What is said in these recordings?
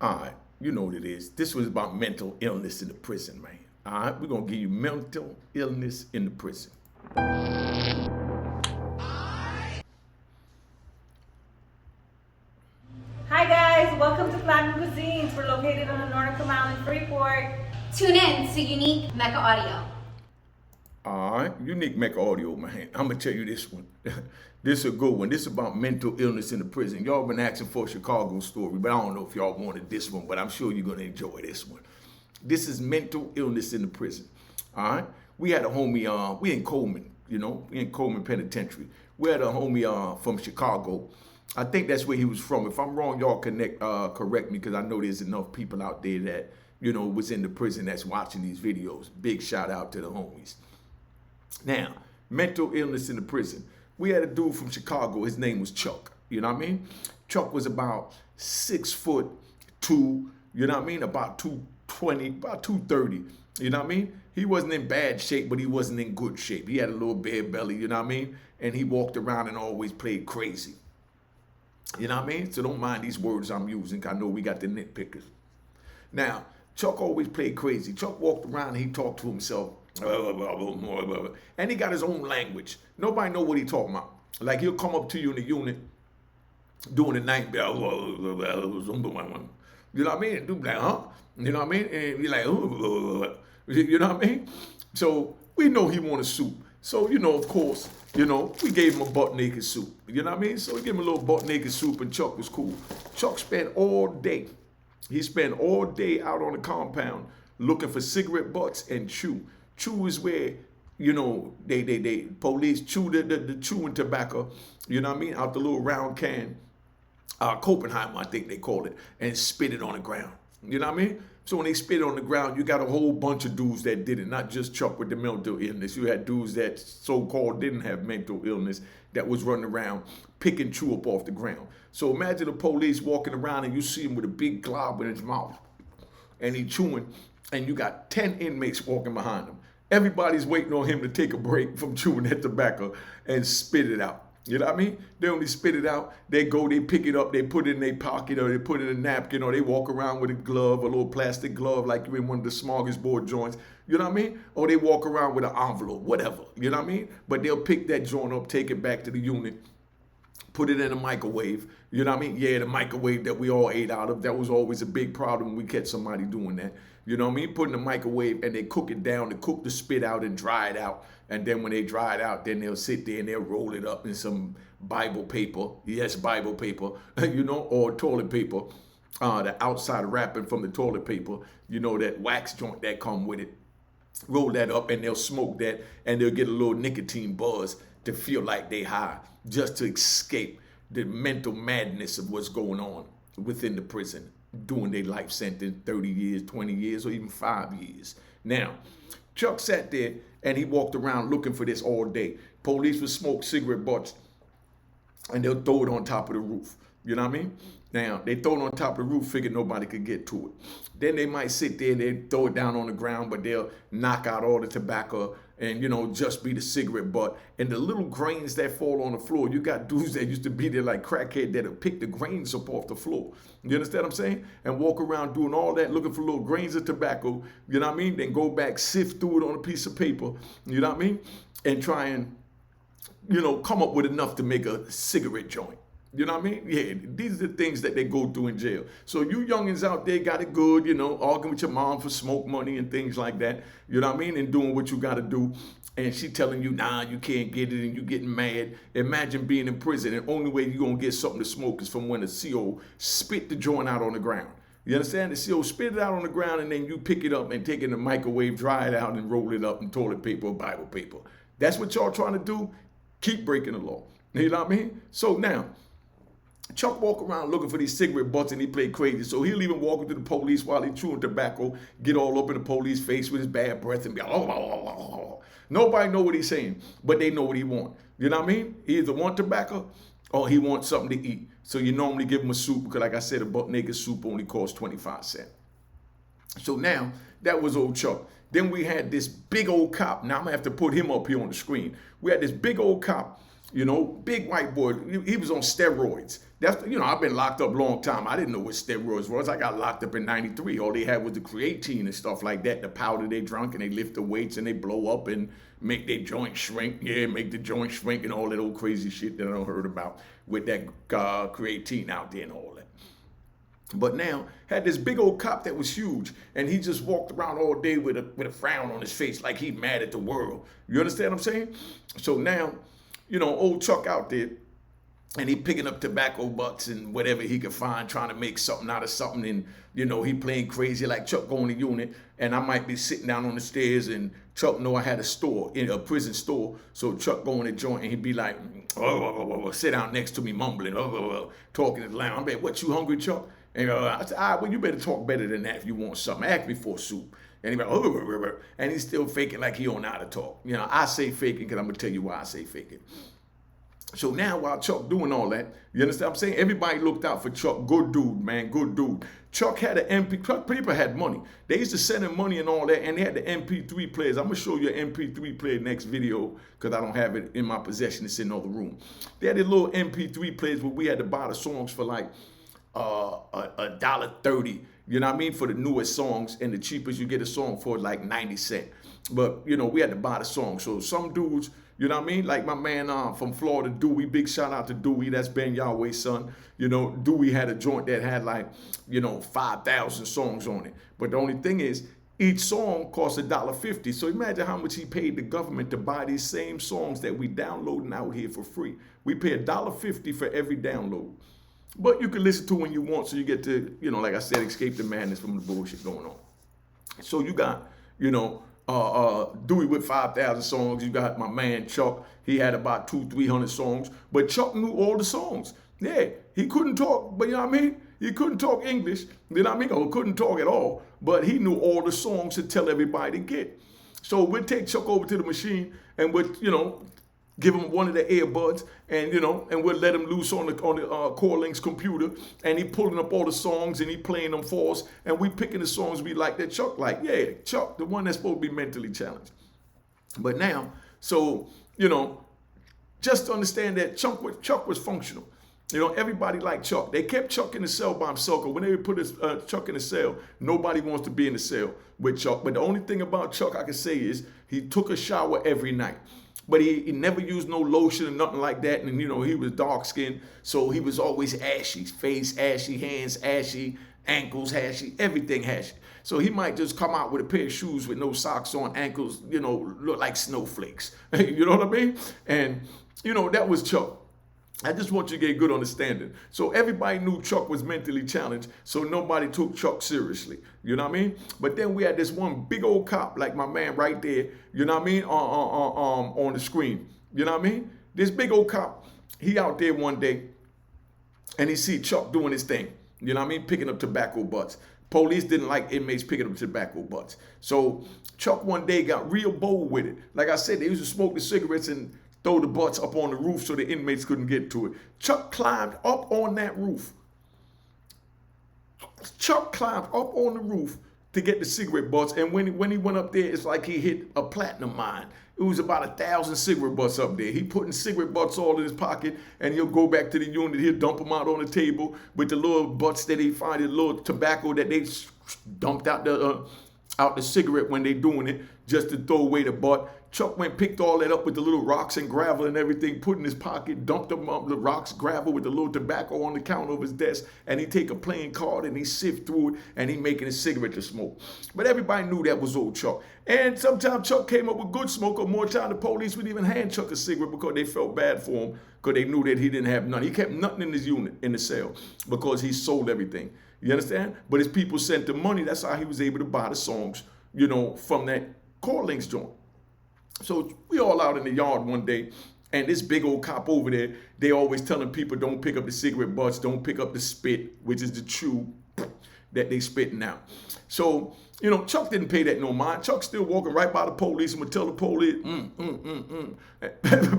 All right, you know what it is. This was about mental illness in the prison, man. All right, we're going to give you mental illness in the prison. Hi guys, welcome to Platinum Cuisines. We're located on the Northern Canal in Freeport. Tune in to Unique Mecca Audio. All right, unique Mecca audio, man. I'm going to tell you this one. This is a good one. This is about mental illness in the prison. Y'all been asking for a Chicago story, but I don't know if y'all wanted this one, but I'm sure you're going to enjoy this one. This is mental illness in the prison. All right, we had a homie, we in Coleman, we in Coleman Penitentiary. We had a homie from Chicago. I think that's where he was from. If I'm wrong, y'all correct me, because I know there's enough people out there that, was in the prison that's watching these videos. Big shout out to the homies. Now, mental illness in the prison. We had a dude from Chicago. His name was Chuck. You know what I mean? Chuck was about 6'2", you know what I mean? About 220, about 230. You know what I mean? He wasn't in bad shape, but he wasn't in good shape. He had a little bare belly, you know what I mean? And he walked around and always played crazy. You know what I mean? So don't mind these words I'm using, 'cause I know we got the nitpickers. Now, Chuck always played crazy. Chuck walked around and he talked to himself. And he got his own language. Nobody know what he talking about. Like, he'll come up to you in the unit doing the night. You know what I mean? And do like, huh? You know what I mean? And you're like, you know what I mean? So we know he want a soup. So, of course, we gave him a butt naked soup. You know what I mean? So we gave him a little butt naked soup, and Chuck was cool. Chuck spent all day. He spent all day out on the compound looking for cigarette butts and chew. Chew is where, they police chew the chewing tobacco, you know what I mean, out the little round can, Copenhagen, I think they call it, and spit it on the ground. You know what I mean? So when they spit it on the ground, you got a whole bunch of dudes that did it, not just Chuck with the mental illness. You had dudes that so-called didn't have mental illness that was running around picking chew up off the ground. So imagine the police walking around and you see him with a big glob in his mouth and he chewing, and you got 10 inmates walking behind him. Everybody's waiting on him to take a break from chewing that tobacco and spit it out. You know what I mean? They only spit it out. They go, they pick it up, they put it in their pocket, or they put it in a napkin, or they walk around with a glove, a little plastic glove like you're in one of the smorgasbord joints. You know what I mean? Or they walk around with an envelope, whatever. You know what I mean? But they'll pick that joint up, take it back to the unit, put it in a microwave. You know what I mean? Yeah, the microwave that we all ate out of. That was always a big problem when we catch somebody doing that. You know what I mean? Put in the microwave and they cook it down, to cook the spit out and dry it out. And then when they dry it out, then they'll sit there and they'll roll it up in some Bible paper. Yes, Bible paper, or toilet paper. The outside wrapping from the toilet paper, that wax joint that come with it. Roll that up and they'll smoke that, and they'll get a little nicotine buzz to feel like they high, just to escape the mental madness of what's going on within the prison, doing their life sentence, 30 years, 20 years, or even 5 years. Now, Chuck sat there and he walked around looking for this all day. Police would smoke cigarette butts and they'll throw it on top of the roof. You know what I mean? Now, they throw it on top of the roof, figured nobody could get to it. Then they might sit there and they throw it down on the ground, but they'll knock out all the tobacco and, just be the cigarette butt. And the little grains that fall on the floor, you got dudes that used to be there like crackhead that'll pick the grains up off the floor. You understand what I'm saying? And walk around doing all that, looking for little grains of tobacco, you know what I mean? Then go back, sift through it on a piece of paper, you know what I mean? And try and, come up with enough to make a cigarette joint. You know what I mean? Yeah, these are the things that they go through in jail. So you youngins out there got it good, arguing with your mom for smoke money and things like that. You know what I mean? And doing what you got to do. And she telling you, nah, you can't get it, and you getting mad. Imagine being in prison, and the only way you're going to get something to smoke is from when the CO spit the joint out on the ground. You understand? The CO spit it out on the ground, and then you pick it up and take it in the microwave, dry it out, and roll it up in toilet paper or Bible paper. That's what y'all trying to do? Keep breaking the law. You know what I mean? So now, Chuck walk around looking for these cigarette butts and he play crazy. So he'll even walk into the police while he chewing tobacco, get all up in the police face with his bad breath and be like, oh. Nobody know what he's saying, but they know what he want. You know what I mean? He either want tobacco or he wants something to eat. So you normally give him a soup because, like I said, a butt naked soup only costs 25 cents. So now, that was old Chuck. Then we had this big old cop. Now I'm going to have to put him up here on the screen. We had this big old cop You know, big white boy. He was on steroids. That's, you know, I've been locked up a long time. I didn't know what steroids was. I got locked up in '93. All they had was the creatine and stuff like that, the powder they drunk, and they lift the weights and they blow up and make their joint shrink. Yeah, make the joint shrink and all that old crazy shit that I don't heard about with that creatine out there and all that. But now had this big old cop that was huge, and he just walked around all day with a frown on his face, like he mad at the world. You understand what I'm saying? So now, you know, old Chuck out there, and he picking up tobacco butts and whatever he could find, trying to make something out of something. And, you know, he playing crazy like Chuck going to unit. And I might be sitting down on the stairs and Chuck know I had a store, in a prison store. So Chuck go in the joint and he'd be like, sit down next to me mumbling, talking as loud. I'm like, what, you hungry, Chuck? And I said, well, you better talk better than that if you want something. Ask me for soup. And he's like, and he's still faking like he don't know how to talk. You know, I say faking because I'm going to tell you why I say faking. So now while Chuck doing all that, you understand what I'm saying? Everybody looked out for Chuck. Good dude, man, good dude. Chuck had an MP, Chuck people had money. They used to send him money and all that, and they had the MP3 players. I'm going to show you an MP3 player next video because I don't have it in my possession. It's in the other room. They had the little MP3 players where we had to buy the songs for like $1.30. You know what I mean? For the newest songs, and the cheapest you get a song for like 90 cents. But, you know, we had to buy the song. So some dudes, you know what I mean? Like my man from Florida, Dewey, big shout out to Dewey. That's Ben Yahweh's son. You know, Dewey had a joint that had like, you know, 5,000 songs on it. But the only thing is, each song costs $1.50. So imagine how much he paid the government to buy these same songs that we downloading out here for free. We pay $1.50 for every download. But you can listen to when you want, so you get to, you know, like I said, escape the madness from the bullshit going on. So you got, you know, Dewey with 5,000 songs. You got my man Chuck. He had about 200-300 songs. But Chuck knew all the songs. Yeah, he couldn't talk, but you know what I mean? He couldn't talk English, you know what I mean? Or couldn't talk at all. But he knew all the songs to tell everybody to get. So we'd take Chuck over to the machine and we'd, you know, give him one of the earbuds, and you know, and we'll let him loose on the Corlink's computer, and he pulling up all the songs and he playing them for us, and we picking the songs we like that Chuck like. Yeah, Chuck, the one that's supposed to be mentally challenged. But now, so you know, just to understand that Chuck was functional. You know, everybody liked Chuck. They kept Chuck in the cell by himself, because when they put Chuck in the cell, nobody wants to be in the cell with Chuck. But the only thing about Chuck I can say is he took a shower every night. But he never used no lotion or nothing like that. And, you know, he was dark skinned. So he was always ashy. Face ashy, hands ashy, ankles ashy, everything ashy. So he might just come out with a pair of shoes with no socks on, ankles, you know, look like snowflakes. You know what I mean? And, you know, that was Chuck. I just want you to get a good understanding. So everybody knew Chuck was mentally challenged, so nobody took Chuck seriously. You know what I mean? But then we had this one big old cop, like my man right there, you know what I mean, on the screen. You know what I mean? This big old cop, he out there one day, and he see Chuck doing his thing. You know what I mean? Picking up tobacco butts. Police didn't like inmates picking up tobacco butts. So Chuck one day got real bold with it. Like I said, they used to smoke the cigarettes and throw the butts up on the roof so the inmates couldn't get to it. Chuck climbed up on that roof. Chuck climbed up on the roof to get the cigarette butts, and when he went up there, it's like he hit a platinum mine. It was about 1,000 cigarette butts up there. He putting cigarette butts all in his pocket, and he'll go back to the unit. He'll dump them out on the table with the little butts that he find, the little tobacco that they dumped out the cigarette when they doing it, just to throw away the butt. Chuck went, picked all that up with the little rocks and gravel and everything, put in his pocket, dumped them up, the rocks, gravel with the little tobacco on the counter of his desk, and he take a playing card and he sift through it, and he making a cigarette to smoke. But everybody knew that was old Chuck. And sometimes Chuck came up with good smoke, or more time the police would even hand Chuck a cigarette because they felt bad for him, because they knew that he didn't have none. He kept nothing in his unit, in the cell, because he sold everything. You understand? But his people sent him money. That's how he was able to buy the songs, you know, from that Corlink's joint. So we all out in the yard one day, and this big old cop over there, they always telling people don't pick up the cigarette butts, don't pick up the spit, which is the chew that they spitting out. So, you know, Chuck didn't pay that no mind. Chuck still walking right by the police and would tell the police,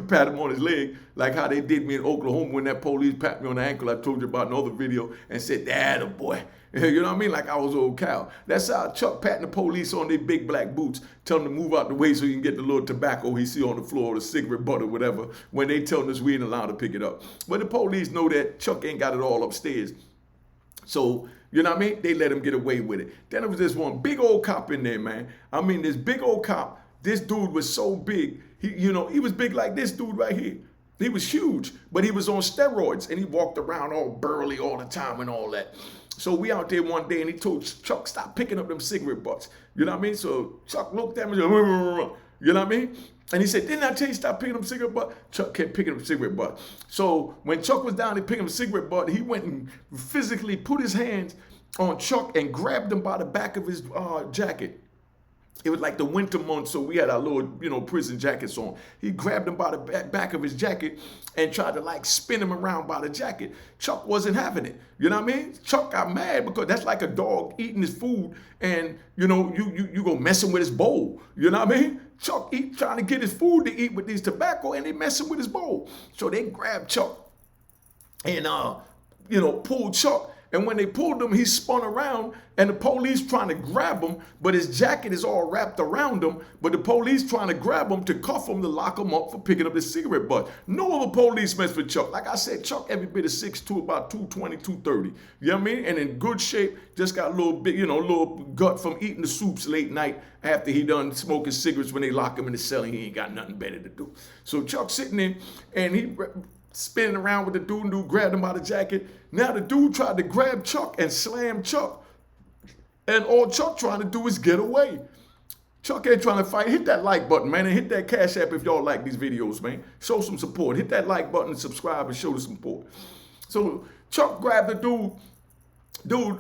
pat him on his leg, like how they did me in Oklahoma when that police pat me on the ankle I told you about in another video, and said, "That a boy, You know what I mean? Like I was old Cal. That's how Chuck patting the police on their big black boots, telling them to move out the way so he can get the little tobacco he see on the floor or the cigarette butt or whatever, when they telling us we ain't allowed to pick it up. But the police know that Chuck ain't got it all upstairs. So, you know what I mean? They let him get away with it. Then there was this one big old cop in there, man. I mean, this big old cop, this dude was so big. He was big like this dude right here. He was huge, but he was on steroids, and he walked around all burly all the time and all that. So we out there one day, and he told Chuck, stop picking up them cigarette butts. You know what I mean? So Chuck looked at me, you know what I mean? And he said, didn't I tell you stop picking up cigarette butt? Chuck kept picking up cigarette butt. So when Chuck was down there picking up cigarette butt, he went and physically put his hands on Chuck and grabbed him by the back of his jacket. It was like the winter months, so we had our little, prison jackets on. He grabbed him by the back of his jacket and tried to like spin him around by the jacket. Chuck wasn't having it. You know what I mean? Chuck got mad because that's like a dog eating his food and, you go messing with his bowl. You know what I mean? Chuck trying to get his food to eat with these tobacco and they messing with his bowl. So they grabbed Chuck and, pulled Chuck. And when they pulled him, he spun around and the police trying to grab him, but his jacket is all wrapped around him. But the police trying to grab him to cuff him to lock him up for picking up his cigarette butt. No other police mess with Chuck. Like I said, Chuck every bit of 6'2", about 220, 230. You know what I mean? And in good shape, just got a little bit, little gut from eating the soups late night after he done smoking cigarettes when they lock him in the cell and he ain't got nothing better to do. So Chuck sitting there and he spinning around with the dude grabbed him by the jacket. Now the dude tried to grab Chuck and slam Chuck. And all Chuck trying to do is get away. Chuck ain't trying to fight. Hit that like button, man, and hit that Cash App if y'all like these videos, man. Show some support. Hit that like button and subscribe and show the support. So Chuck grabbed the dude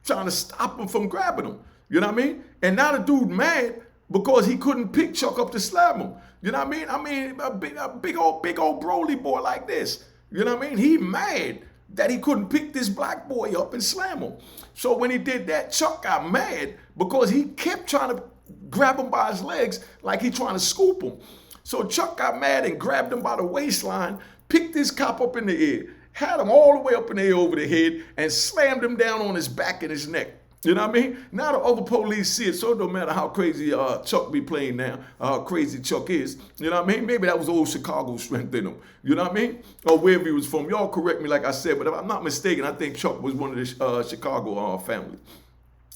trying to stop him from grabbing him. You know what I mean? And now the dude mad because he couldn't pick Chuck up to slam him. You know what I mean? A big old Broly boy like this. You know what I mean? He mad that he couldn't pick this black boy up and slam him. So when he did that, Chuck got mad because he kept trying to grab him by his legs like he trying to scoop him. So Chuck got mad and grabbed him by the waistline, picked this cop up in the air, had him all the way up in the air over the head, and slammed him down on his back and his neck. You know what I mean? Now the other police see it, so it don't matter how crazy Chuck be playing now, how crazy Chuck is. You know what I mean? Maybe that was old Chicago strength in him. You know what I mean? Or wherever he was from. Y'all correct me like I said, but if I'm not mistaken, I think Chuck was one of the Chicago family.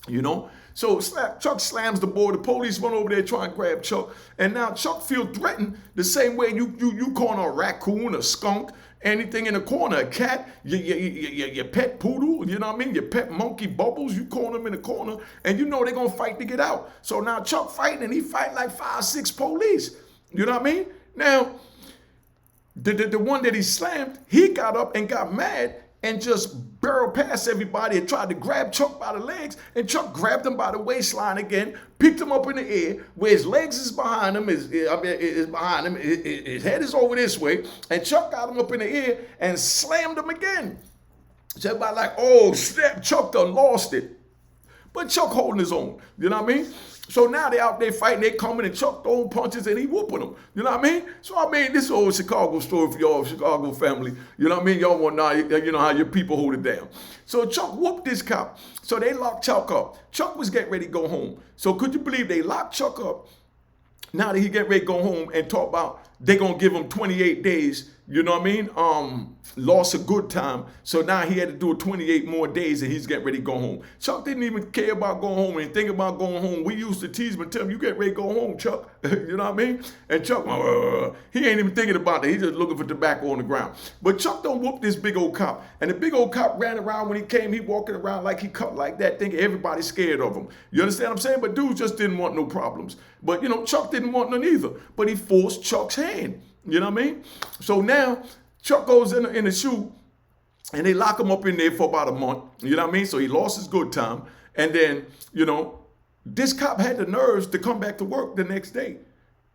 You know? So Chuck slams the boy. The police run over there trying to grab Chuck. And now Chuck feel threatened the same way you corner a raccoon, a skunk, anything in the corner, a cat, your pet poodle, you know what I mean? Your pet monkey Bubbles, you corner them in the corner, and you know they're going to fight to get out. So now Chuck fighting, and he fighting like 5, 6 police. You know what I mean? Now, the one that he slammed, he got up and got mad and just barreled past everybody and tried to grab Chuck by the legs, and Chuck grabbed him by the waistline again, picked him up in the air, where his legs is behind him, his head is over this way, and Chuck got him up in the air and slammed him again. So everybody like, oh snap, Chuck done lost it. But Chuck holding his own, you know what I mean? So now they out there fighting, they coming and Chuck throwing punches and he whooping them. You know what I mean? So I mean, this old Chicago story for y'all, Chicago family. You know what I mean? Y'all want to know, you know, how your people hold it down. So Chuck whooped this cop. So they locked Chuck up. Chuck was getting ready to go home. So could you believe they locked Chuck up? Now that he get ready to go home and talk about they gonna give him 28 days, you know what I mean? Lost a good time. So now he had to do 28 more days and he's getting ready to go home. Chuck didn't even care about going home and think about going home. We used to tease him and tell him, you get ready to go home, Chuck. You know what I mean? And Chuck, he ain't even thinking about that. He's just looking for tobacco on the ground. But Chuck don't whoop this big old cop. And the big old cop ran around when he came. He walking around like he cut like that, thinking everybody's scared of him. You understand what I'm saying? But dude just didn't want no problems. But, you know, Chuck didn't want none either. But he forced Chuck's hand. You know what I mean? So now Chuck goes in the shoe and they lock him up in there for about a month. You know what I mean? So he lost his good time. And then, you know, this cop had the nerves to come back to work the next day.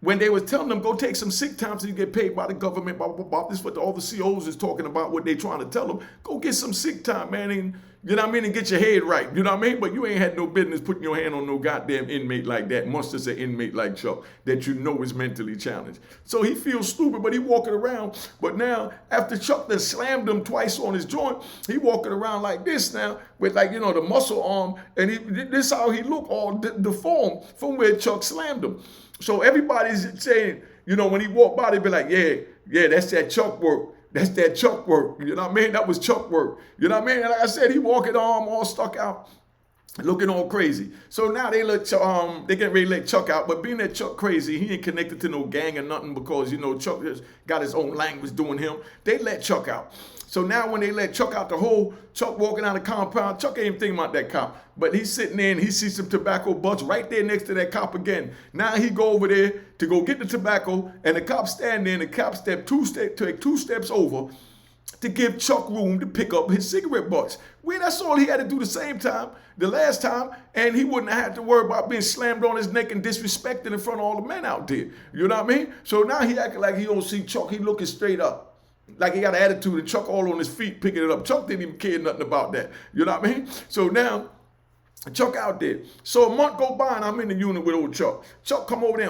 When they was telling them, go take some sick time so you get paid by the government, blah, blah, blah. This is what all the COs is talking about, what they trying to tell them. Go get some sick time, man. And You know what I mean? And get your head right. You know what I mean? But you ain't had no business putting your hand on no goddamn inmate like that. Must have an inmate like Chuck that you know is mentally challenged. So he feels stupid, but he walking around. But now, after Chuck done slammed him twice on his joint, he walking around like this now with like, you know, the muscle arm. And this how he look all deformed from where Chuck slammed him. So everybody's saying, you know, when he walked by, they be like, yeah, that's that Chuck work. That's that Chuck work. You know what I mean? That was Chuck work. You know what I mean? And like I said, he walking arm all stuck out, looking all crazy. So now they getting ready to let Chuck out. But being that Chuck crazy, he ain't connected to no gang or nothing because, you know, Chuck has got his own language doing him. They let Chuck out. So now when they let Chuck out the hole, Chuck walking out of the compound, Chuck ain't even thinking about that cop. But he's sitting there and he sees some tobacco butts right there next to that cop again. Now he go over there to go get the tobacco, and the cop stand there, and the cop take two steps over to give Chuck room to pick up his cigarette butts. Well, that's all he had to do the last time, and he wouldn't have had to worry about being slammed on his neck and disrespected in front of all the men out there. You know what I mean? So now he acting like he don't see Chuck. He looking straight up. Like he got an attitude, and Chuck all on his feet picking it up. Chuck didn't even care nothing about that. You know what I mean? So now, Chuck out there. So a month go by, and I'm in the unit with old Chuck. Chuck come over there,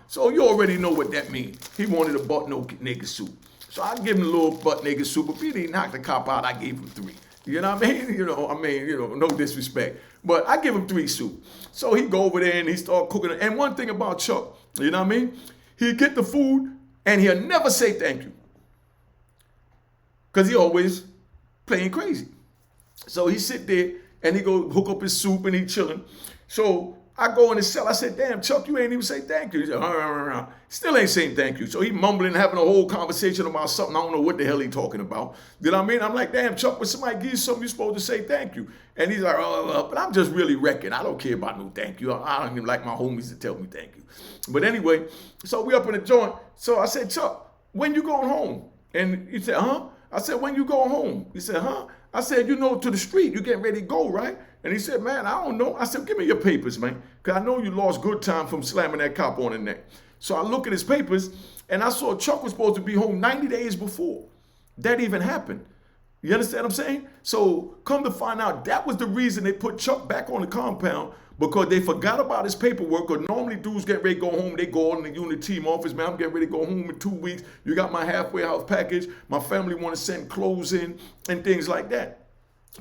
So you already know what that means. He wanted a butt naked suit. So I give him a little butt naked suit, but if he knocked the cop out, I gave him 3. You know what I mean? No disrespect. But I give him 3 soup. So he go over there and he start cooking it. And one thing about Chuck, you know what I mean? He'll get the food and he'll never say thank you. Because he always playing crazy. So he sit there and he go hook up his soup and he chilling. So I go in his cell. I said, damn, Chuck, you ain't even say thank you. He said, still ain't saying thank you. So he mumbling, having a whole conversation about something. I don't know what the hell he talking about. You know what I mean? I'm like, damn, Chuck, when somebody gives you something, you're supposed to say thank you. And he's like, but I'm just really wrecking. I don't care about no thank you. I don't even like my homies to tell me thank you. But anyway, so we up in the joint. So I said, Chuck, when you going home? And he said, huh? I said, when you going home? He said, huh? I said, you know, to the street. You getting ready to go, right? And he said, man, I don't know. I said, give me your papers, man, because I know you lost good time from slamming that cop on the neck. So I look at his papers, and I saw Chuck was supposed to be home 90 days before that even happened. You understand what I'm saying? So come to find out, that was the reason they put Chuck back on the compound, because they forgot about his paperwork. Because normally dudes get ready to go home, they go on the unit team office, man, I'm getting ready to go home in 2 weeks. You got my halfway house package. My family want to send clothes in and things like that.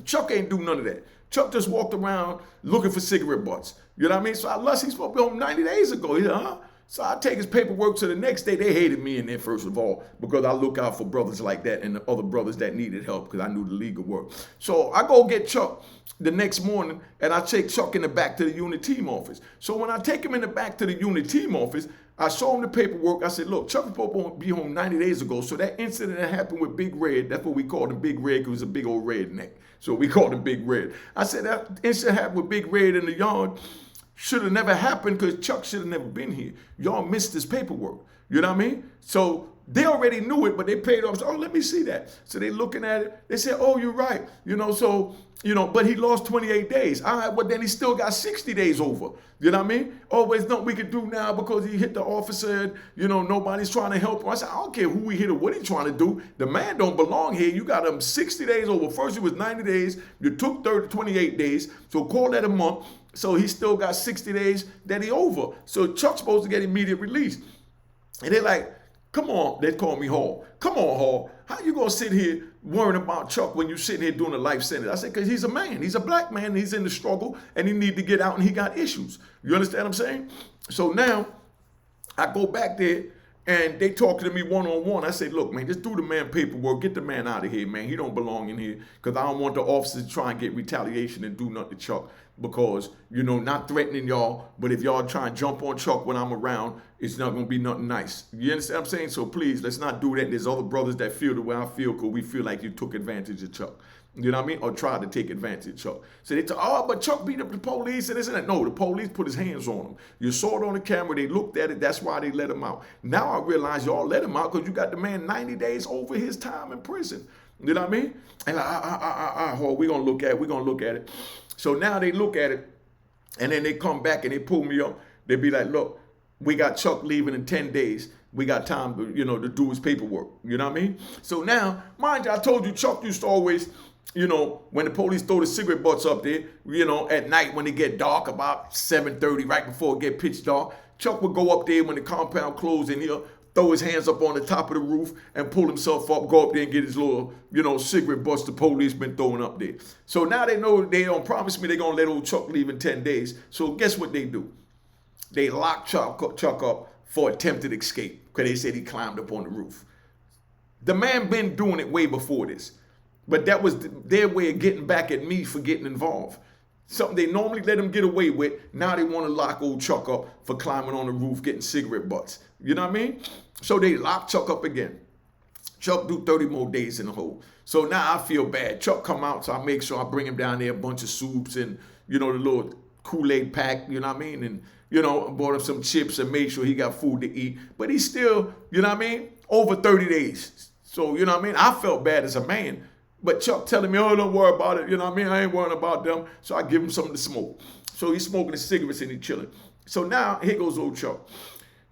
Chuck ain't do none of that. Chuck just walked around looking for cigarette butts. You know what I mean? So I lost, he's supposed to be home 90 days ago. He said, huh? So I take his paperwork to the next day. They hated me in there, first of all, because I look out for brothers like that and the other brothers that needed help, because I knew the legal work. So I go get Chuck the next morning, and I take Chuck in the back to the unit team office. So when I take him in the back to the unit team office, I show him the paperwork. I said, look, Chuck was supposed to be home 90 days ago. So that incident that happened with Big Red, that's what we called him Big Red, because he was a big old redneck. So we called him Big Red. I said that incident happened with Big Red in the yard. Should have never happened, because Chuck should have never been here. Y'all missed his paperwork. You know what I mean? So they already knew it, but they paid off. So, oh, let me see that. So they looking at it. They said, oh, you're right. But he lost 28 days. All right, well, then he still got 60 days over. You know what I mean? Oh, there's nothing we can do now because he hit the officer and, nobody's trying to help him. I said, I don't care who he hit or what he's trying to do. The man don't belong here. You got him 60 days over. First it was 90 days. You took 28 days. So call that a month. So he still got 60 days that he over. So Chuck's supposed to get immediate release. And they're like, come on, they call me Hall. Come on, Hall. How you gonna sit here worrying about Chuck when you sitting here doing a life sentence? I said, because he's a man. He's a black man. He's in the struggle, and he need to get out, and he got issues. You understand what I'm saying? So now I go back there, and they talking to me one-on-one. I say, look, man, just do the man paperwork. Get the man out of here, man. He don't belong in here, because I don't want the officers to try and get retaliation and do nothing to Chuck. Because, not threatening y'all, but if y'all try and jump on Chuck when I'm around, it's not going to be nothing nice. You understand what I'm saying? So please, let's not do that. There's other brothers that feel the way I feel, because we feel like you took advantage of Chuck. You know what I mean? Or tried to take advantage of Chuck. So they talk, but Chuck beat up the police and this and that. No, the police put his hands on him. You saw it on the camera. They looked at it. That's why they let him out. Now I realize y'all let him out because you got the man 90 days over his time in prison. You know what I mean? And we're going to look at it. We're going to look at it. So now they look at it, and then they come back and they pull me up. They be like, look, we got Chuck leaving in 10 days. We got time to, to do his paperwork. You know what I mean? So now, mind you, I told you Chuck used to always you know, when the police throw the cigarette butts up there, you know, at night when it get dark, about 7:30, right before it get pitch dark, Chuck would go up there when the compound closed and he'll throw his hands up on the top of the roof and pull himself up, go up there and get his little, you know, cigarette butts the police been throwing up there. So now they know they don't promise me they're going to let old Chuck leave in 10 days. So guess what they do? They lock Chuck up for attempted escape because they said he climbed up on the roof. The man been doing it way before this. But that was their way of getting back at me for getting involved. Something they normally let him get away with. Now they want to lock old Chuck up for climbing on the roof, getting cigarette butts. You know what I mean? So they lock Chuck up again. Chuck do 30 more days in the hole. So now I feel bad. Chuck come out, so I make sure I bring him down there a bunch of soups and, you know, the little Kool-Aid pack, you know what I mean? And, you know, bought him some chips and made sure he got food to eat. But he's still, you know what I mean, over 30 days. So, you know what I mean? I felt bad as a man. But Chuck telling me, oh, don't worry about it. You know what I mean? I ain't worrying about them. So I give him something to smoke. So he's smoking his cigarettes and he's chilling. So now, here goes old Chuck.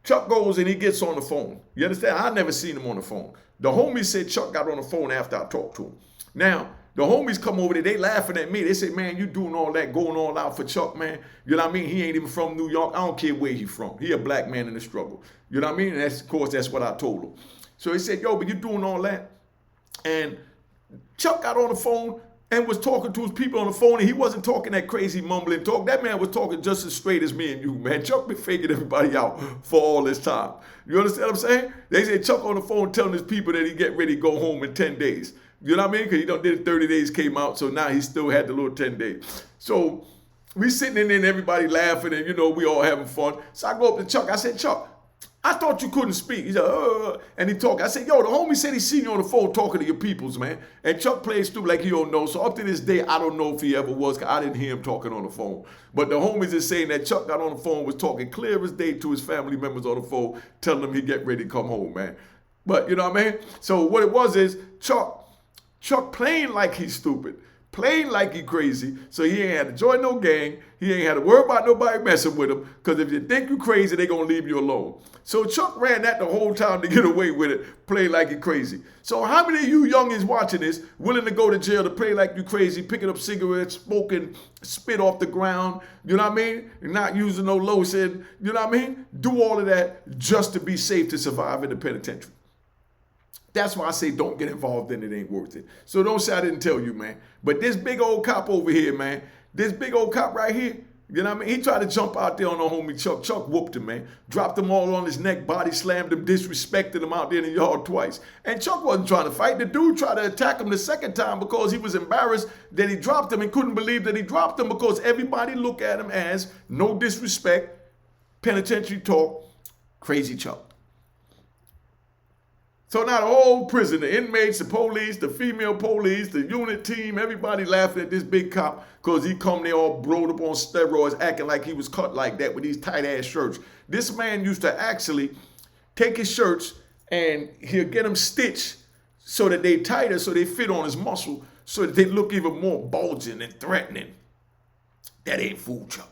Chuck goes and he gets on the phone. You understand? I never seen him on the phone. The homies said Chuck got on the phone after I talked to him. Now, the homies come over there. They laughing at me. They say, man, you doing all that, going all out for Chuck, man. You know what I mean? He ain't even from New York. I don't care where he from. He a black man in the struggle. You know what I mean? And that's, of course, that's what I told him. So he said, yo, but you doing all that? And Chuck got on the phone and was talking to his people on the phone, and he wasn't talking that crazy mumbling talk. That man was talking just as straight as me and you, man. Chuck been faking everybody out for all this time. You understand what I'm saying? They say Chuck on the phone telling his people that he get ready to go home in 10 days. You know what I mean? Because he done did 30 days, came out, so now he still had the little 10 days. So we sitting in there and everybody laughing and, you know, we all having fun. So I go up to Chuck. I said, Chuck, I thought you couldn't speak. He said, and he talked. I said, yo, the homie said he seen you on the phone talking to your peoples, man. And Chuck plays stupid like he don't know. So up to this day, I don't know if he ever was, because I didn't hear him talking on the phone. But the homies is saying that Chuck got on the phone, was talking clear as day to his family members on the phone, telling them he get ready to come home, man. But you know what I mean? So what it was is Chuck playing like he's stupid. Playing like he crazy, so he ain't had to join no gang. He ain't had to worry about nobody messing with him, because if you think you crazy, they going to leave you alone. So Chuck ran that the whole time to get away with it, play like he crazy. So how many of you youngins watching this willing to go to jail to play like you crazy, picking up cigarettes, smoking, spit off the ground, you know what I mean? Not using no lotion, you know what I mean? Do all of that just to be safe to survive in the penitentiary. That's why I say don't get involved in it, ain't worth it. So don't say I didn't tell you, man. But this big old cop over here, man, this big old cop right here, you know what I mean? He tried to jump out there on the homie Chuck. Chuck whooped him, man. Dropped him all on his neck, body slammed him, disrespected him out there in the yard twice. And Chuck wasn't trying to fight. The dude tried to attack him the second time because he was embarrassed that he dropped him and couldn't believe that he dropped him, because everybody looked at him as no disrespect, penitentiary talk, crazy Chuck. So now the whole prison, the inmates, the police, the female police, the unit team, everybody laughing at this big cop because he come there all broed up on steroids, acting like he was cut like that with these tight-ass shirts. This man used to actually take his shirts and he'll get them stitched so that they tighter, so they fit on his muscle, so that they look even more bulging and threatening. That ain't fool Chuck.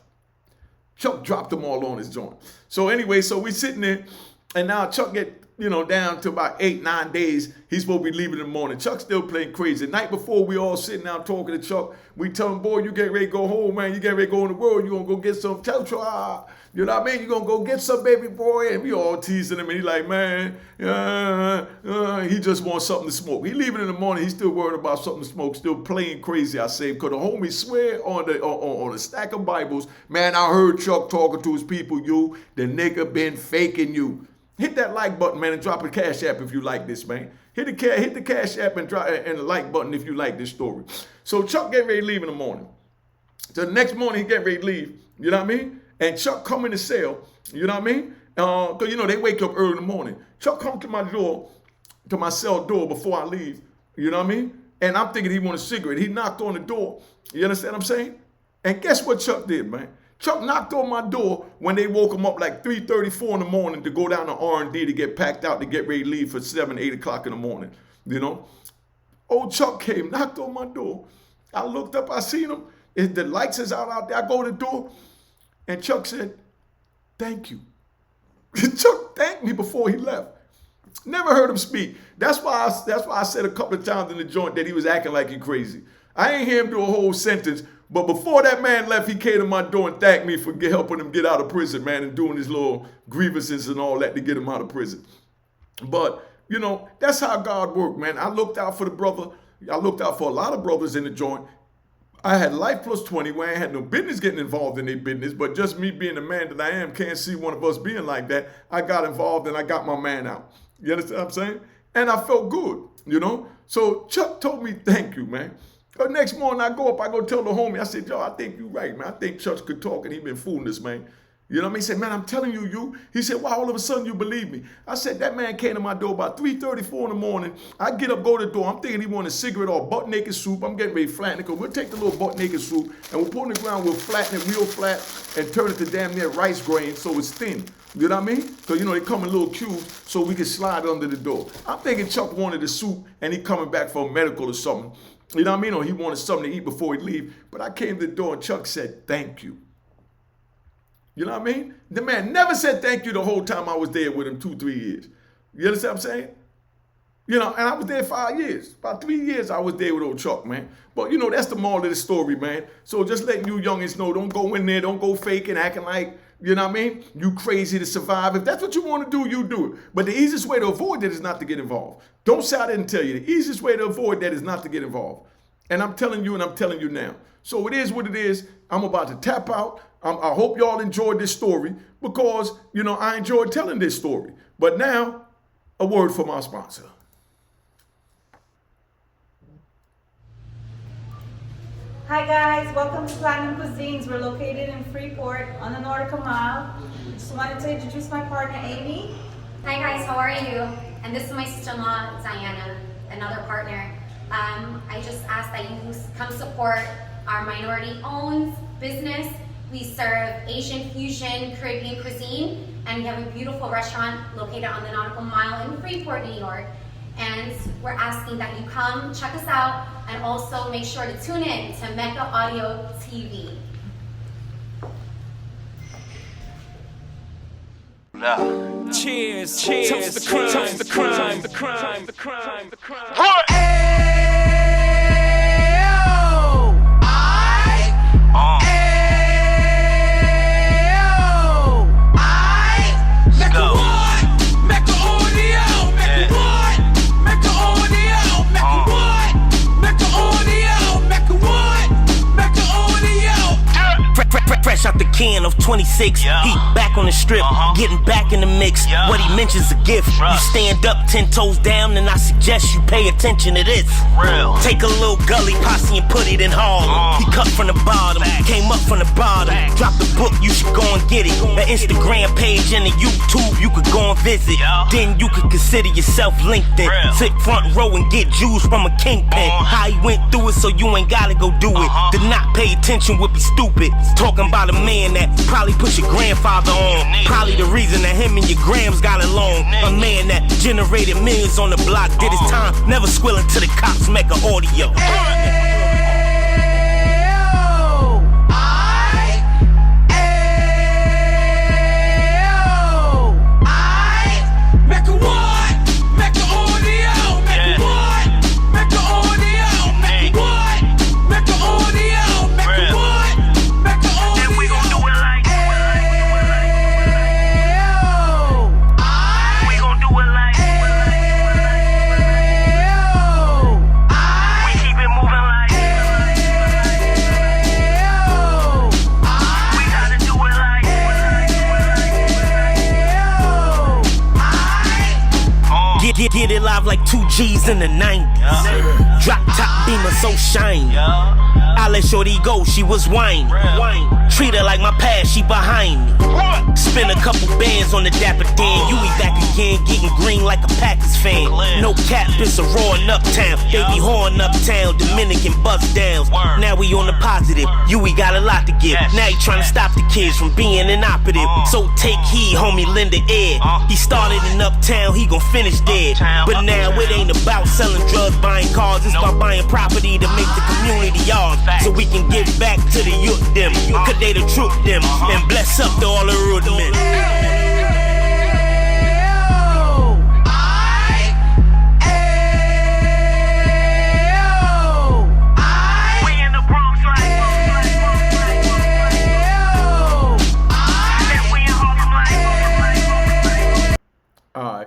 Chuck dropped them all on his joint. So anyway, so we sitting there, and now Chuck get, you know, down to about 8-9 days. He's supposed to be leaving in the morning. Chuck's still playing crazy. The night before, we all sitting down talking to Chuck. We tell him, boy, you get ready to go home, man. You get ready to go in the world. You going to go get some. Tell Chuck, you know what I mean? You going to go get some, baby boy. And we all teasing him. And he like, man, he just wants something to smoke. He leaving in the morning. He's still worried about something to smoke. Still playing crazy, I say. Because the homie swear on a stack of Bibles, man, I heard Chuck talking to his people. You, the nigga been faking you. Hit that like button, man, and drop a cash app if you like this, man. Hit the cash app and drop and the like button if you like this story. So Chuck getting ready to leave in the morning. So the next morning he getting ready to leave, you know what I mean? And Chuck come in the cell, you know what I mean? Because, you know, they wake up early in the morning. Chuck come to my door, to my cell door before I leave, you know what I mean? And I'm thinking he want a cigarette. He knocked on the door, you understand what I'm saying? And guess what Chuck did, man? Chuck knocked on my door when they woke him up like 3:34 in the morning to go down to R&D to get packed out to get ready to leave for 7, 8 o'clock in the morning, you know? Old Chuck came, knocked on my door. I looked up, I seen him. The lights is out there. I go to the door, and Chuck said, thank you. Chuck thanked me before he left. Never heard him speak. That's why I said a couple of times in the joint that he was acting like he crazy. I ain't hear him do a whole sentence, but before that man left, he came to my door and thanked me for helping him get out of prison, man, and doing his little grievances and all that to get him out of prison. But, you know, that's how God worked, man. I looked out for the brother. I looked out for a lot of brothers in the joint. I had life plus 20 where I had no business getting involved in their business, but just me being the man that I am, can't see one of us being like that. I got involved and I got my man out. You understand what I'm saying? And I felt good, you know? So Chuck told me, thank you, man. The next morning I go tell the homie, I said, yo, I think you're right, man. I think Chuck could talk and he been fooling us, man. You know what I mean? He said, man, I'm telling you. He said, why all of a sudden you believe me? I said, that man came to my door about 3:34 in the morning. I get up, go to the door. I'm thinking he wanted a cigarette or butt naked soup. I'm getting ready to flatten it because we'll take the little butt naked soup and we'll put it on the ground, we'll flatten it real flat and turn it to damn near rice grain so it's thin. You know what I mean? Because, you know, they come in little cubes so we can slide it under the door. I'm thinking Chuck wanted the soup and he coming back for a medical or something. You know what I mean? Or he wanted something to eat before he leave. But I came to the door and Chuck said, thank you. You know what I mean? The man never said thank you the whole time I was there with him 2-3 years. You understand what I'm saying? You know, and I was there 5 years. About 3 years I was there with old Chuck, man. But, you know, that's the moral of the story, man. So just letting you youngins know, don't go in there, don't go faking, acting like, you know what I mean? You crazy to survive. If that's what you want to do, you do it. But the easiest way to avoid that is not to get involved. Don't say I didn't tell you. The easiest way to avoid that is not to get involved. And I'm telling you and I'm telling you now. So it is what it is. I'm about to tap out. I hope y'all enjoyed this story because, you know, I enjoyed telling this story. But now, a word from our sponsor. Hi guys, welcome to Platinum Cuisines. We're located in Freeport on the Nordica Mile. Just wanted to introduce my partner, Amy. Hi guys, how are you? And this is my sister-in-law, Diana, another partner. I just ask that you come support our minority-owned business. We serve Asian fusion, Caribbean cuisine, and we have a beautiful restaurant located on the Nautical Mile in Freeport, New York. And we're asking that you come check us out and also make sure to tune in to Mecca Audio TV. Cheers, cheers, toast the crime, toast the crime, the crime, the crime, the crime. Fresh out the can of 26, he back on the strip, getting back in the mix. What he mentions a gift. You stand up 10 toes down, and I suggest you pay attention to this. Take a little gully posse and put it in Harlem. He cut from the bottom, came up from the bottom. Drop the book, you should go and get it. An Instagram page and a YouTube, you could go and visit. Then you could consider yourself LinkedIn. Sit front row and get Jews from a kingpin. How he went through it, so you ain't gotta go do it. To not pay attention would be stupid. Talking about a man that probably put your grandfather on. Probably the reason that him and your grams got along. A man that generated millions on the block, did his time, never squilling to the cops, Mecca Audio. Get it live like 2 G's in the 90s. Drop top beamer so shiny. I let shorty go, she was whining. Treat her like my past, she behind me. Spend a couple bands on the Dapper Dan. You be back again, getting green like a Packers fan. No cap, it's a roaring uptown. They be whoring uptown, Dominican bust downs. Now we on the positive, we got a lot to give. Now he trying to stop the kids from being inoperative. So take heed, homie, lend a ear. He started in uptown, he gon' finish dead. But now it ain't about selling drugs, buying cars. It's about buying property to make the community ours. So we can give back to the youth them. Cause they the truth them. And bless up to all the rudiments.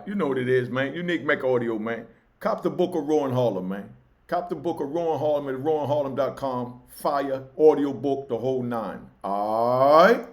You know what it is, man. Unique Mecca Audio, man. Cop the book of Rowan Harlem, man. Cop the book of Rowan Harlem at rowanharlem.com. Fire, audio book, the whole nine. All right.